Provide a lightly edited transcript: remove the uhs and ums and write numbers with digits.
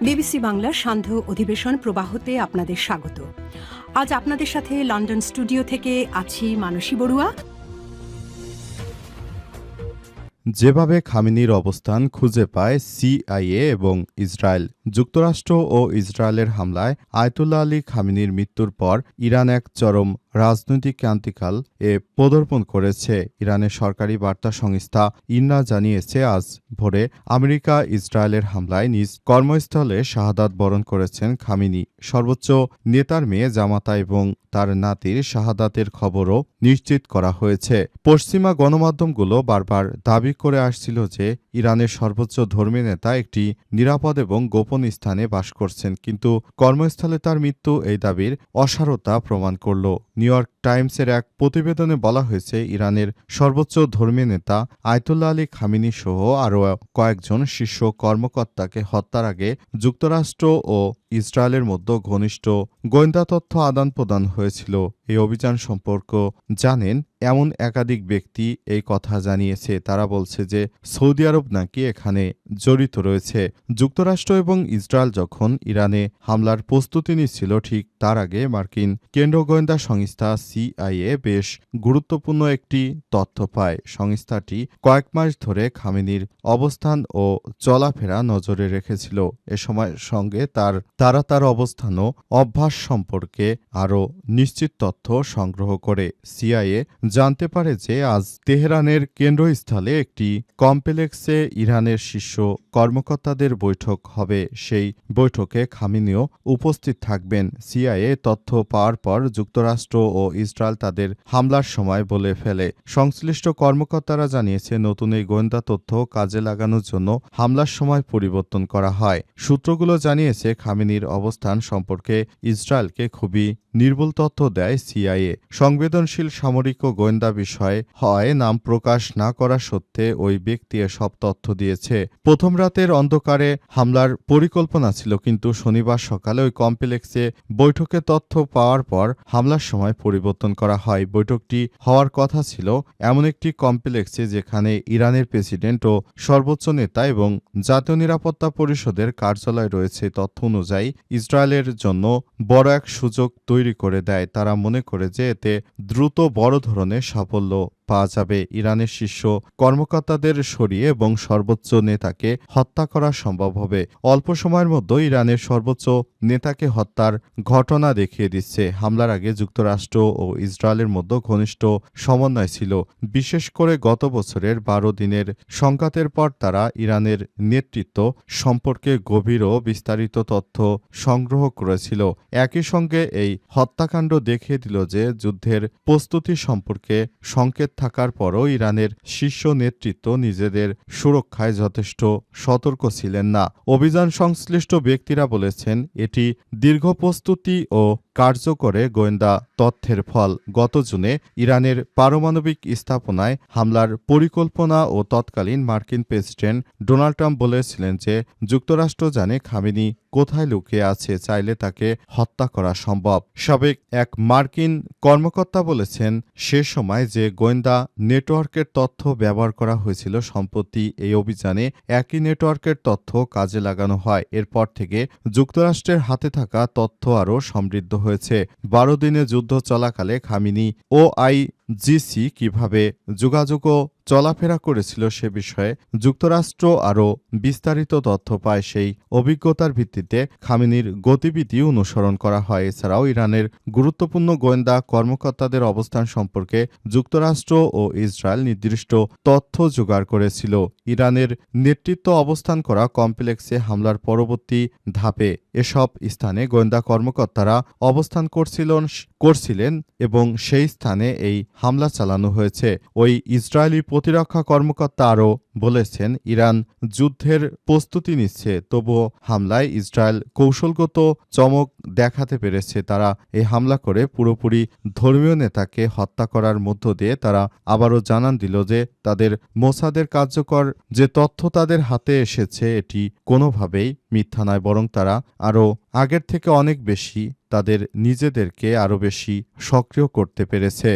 BBC বাংলার সান্ধ্য অধিবেশন প্রবাহতে আপনাদের স্বাগত। আজ আপনাদের সাথে লন্ডন স্টুডিও থেকে আছি মানসী বড়ুয়া। যেভাবে খামেনির অবস্থান খুঁজে পায় সিআইএ এবং ইসরায়েল। যুক্তরাষ্ট্র ও ইসরায়েলের হামলায় আয়াতুল্লাহ আলী খামেনির মৃত্যুর পর ইরান এক চরম রাজনৈতিক ক্রান্তিকাল পদার্পণ করেছে। ইরানের সরকারি বার্তা সংস্থা ইরনা জানিয়েছে, আজ ভোরে আমেরিকা ইসরায়েলের হামলায় নিজ কর্মস্থলে শাহাদাত বরণ করেছেন খামেনি। সর্বোচ্চ নেতার মেয়ে জামাতা এবং তার নাতির শাহাদাতের খবরও নিশ্চিত করা হয়েছে। পশ্চিমা গণমাধ্যমগুলো বারবার দাবি করে আসছিল যে ইরানের সর্বোচ্চ ধর্মীয় নেতা একটি নিরাপদ এবং গোপন স্থানে বাস করছেন, কিন্তু কর্মস্থলে তার মৃত্যু এই দাবির অসারতা প্রমাণ করল। নিউ ইয়র্ক টাইমসের এক প্রতিবেদনে বলা হয়েছে, ইরানের সর্বোচ্চ ধর্মীয় নেতা আয়াতুল্লাহ আলী খামেনি সহ আরও কয়েকজন শীর্ষ কর্মকর্তাকে হত্যার আগে যুক্তরাষ্ট্র ও ইসরায়েলের মধ্যে ঘনিষ্ঠ গোয়েন্দা তথ্য আদান প্রদান হয়েছিল। এই অভিযান সম্পর্কে জানেন এমন একাধিক ব্যক্তি এই কথা জানিয়েছে। তারা বলছে যে সৌদি আরব নাকি এখানে জড়িত রয়েছে। যুক্তরাষ্ট্র এবং ইসরায়েল যখন ইরানে হামলার প্রস্তুতি নিচ্ছিল, ঠিক তার আগে মার্কিন কেন্দ্র গোয়েন্দা সংস্থা সিআইএ বেশ গুরুত্বপূর্ণ একটি তথ্য পায়। সংস্থাটি কয়েক মাস ধরে খামেনির অবস্থান ও চলাফেরা নজরে রেখেছিল। এ সময়ের সঙ্গে তারা তার অবস্থান ও অভ্যাস সম্পর্কে আরও নিশ্চিত তথ্য সংগ্রহ করে। সিআইএ জানতে পারে যে আজ তেহরানের কেন্দ্রস্থলে একটি কমপ্লেক্সে ইরানের শীর্ষ কর্মকর্তাদের বৈঠক হবে। সেই বৈঠকে খামেনিও উপস্থিত থাকবেন। সিআইএ তথ্য পাওয়ার পর যুক্তরাষ্ট্র ও ইসরায়েল তাদের হামলার সময় বলে ফেলে। সংশ্লিষ্ট কর্মকর্তারা জানিয়েছে, নতুন এই গোয়েন্দা তথ্য কাজে লাগানোর জন্য হামলার সময় পরিবর্তন করা হয়। সূত্রগুলো জানিয়েছে, খামেনির অবস্থান সম্পর্কে ইসরায়েলকে খুবই নির্ভুল তথ্য দেয় সিআইএ। সংবেদনশীল সামরিক ও গোয়েন্দা বিষয় হয় নাম প্রকাশ না করা সত্ত্বে ওই ব্যক্তি এসব তথ্য দিয়েছে। প্রথম রাতের অন্ধকারে হামলার পরিকল্পনা ছিল, কিন্তু শনিবার সকালে ওই কমপ্লেক্সে বৈঠকে তথ্য পাওয়ার পর হামলার সময় পরিবর্তন করা হয়। বৈঠকটি হওয়ার কথা ছিল এমন একটি কমপ্লেক্সে যেখানে ইরানের প্রেসিডেন্ট ও সর্বোচ্চ নেতা এবং জাতীয় নিরাপত্তা পরিষদের কার্যালয় রয়েছে। তথ্য অনুযায়ী ইসরায়েলের জন্য বড় এক সুযোগ তৈরি করে দেয়। তারা মনে করে যে এতে দ্রুত বড় ধরনের সাফল্য পাওয়া যাবে। ইরানের শীর্ষ কর্মকর্তাদের সরিয়ে এবং সর্বোচ্চ নেতাকে হত্যা করা সম্ভব হবে। অল্প সময়ের মধ্যে ইরানের সর্বোচ্চ নেতাকে হত্যার ঘটনা দেখিয়ে দিচ্ছে। হামলার আগে যুক্তরাষ্ট্র ও ইসরায়েলের মধ্যে ঘনিষ্ঠ সমন্বয় ছিল। বিশেষ করে গত বছরের 12 দিনের সংঘাতের পর তারা ইরানের নেতৃত্ব সম্পর্কে গভীর ও বিস্তারিত তথ্য সংগ্রহ করেছিল। একই সঙ্গে এই হত্যাকাণ্ড দেখিয়ে দিল যে যুদ্ধের প্রস্তুতি সম্পর্কে সংকেত থাকার পরও ইরানের শীর্ষ নেতৃত্ব নিজেদের সুরক্ষায় যথেষ্ট সতর্ক ছিলেন না। অভিযান সংশ্লিষ্ট ব্যক্তিরা বলেছেন, এটি দীর্ঘ প্রস্তুতি ও কার্যকরে গোয়েন্দা তথ্যের ফল। গত জুনে ইরানের পারমাণবিক স্থাপনায় হামলার পরিকল্পনা ও তৎকালীন মার্কিন প্রেসিডেন্ট ডোনাল্ড ট্রাম্প বলেছিলেন যে যুক্তরাষ্ট্র জানে খামেনি কোথায় লুকিয়ে আছে, চাইলে তাকে হত্যা করা সম্ভব। সাবেক এক মার্কিন কর্মকর্তা বলেছেন, সে সময় যে গোয়েন্দা নেটওয়ার্কের তথ্য ব্যবহার করা হয়েছিল, সম্প্রতি এই অভিযানে একই নেটওয়ার্কের তথ্য কাজে লাগানো হয়। এরপর থেকে যুক্তরাষ্ট্রের হাতে থাকা তথ্য আরও সমৃদ্ধ হয়েছে। 12 দিনে যুদ্ধ চলাকালে খামেনি ও আইজিসি কিভাবে যোগাযোগ ও চলাফেরা করেছিল সে বিষয়ে যুক্তরাষ্ট্র আরও বিস্তারিত তথ্য পায়। সেই অভিজ্ঞতার ভিত্তিতে খামেনির গতিবিধি অনুসরণ করা হয়। এছাড়াও ইরানের গুরুত্বপূর্ণ গোয়েন্দা কর্মকর্তাদের অবস্থান সম্পর্কে যুক্তরাষ্ট্র ও ইসরায়েল নির্দিষ্ট তথ্য জোগাড় করেছিল। ইরানের নেতৃত্ব অবস্থান করা কমপ্লেক্সে হামলার পরবর্তী ধাপে এসব স্থানে গোয়েন্দা কর্মকর্তারা অবস্থান করছিলেন এবং সেই স্থানে এই হামলা চালানো হয়েছে। ওই ইসরায়েলি প্রতিরক্ষা কর্মকর্তা আরও বলেছেন, ইরান যুদ্ধের প্রস্তুতি নিচ্ছে, তবুও হামলায় ইসরায়েল কৌশলগত চমক দেখাতে পেরেছে। তারা এই হামলা করে পুরোপুরি ধর্মীয় নেতাকে হত্যা করার মধ্য দিয়ে তারা আবারও জানান দিল যে তাদের মোসাদের কার্যকর যে তথ্য তাদের হাতে এসেছে এটি কোনোভাবেই মিথ্যা নয়, বরং তারা আরও আগের থেকে অনেক বেশি তাদের নিজেদেরকে আরও বেশি সক্রিয় করতে পেরেছে।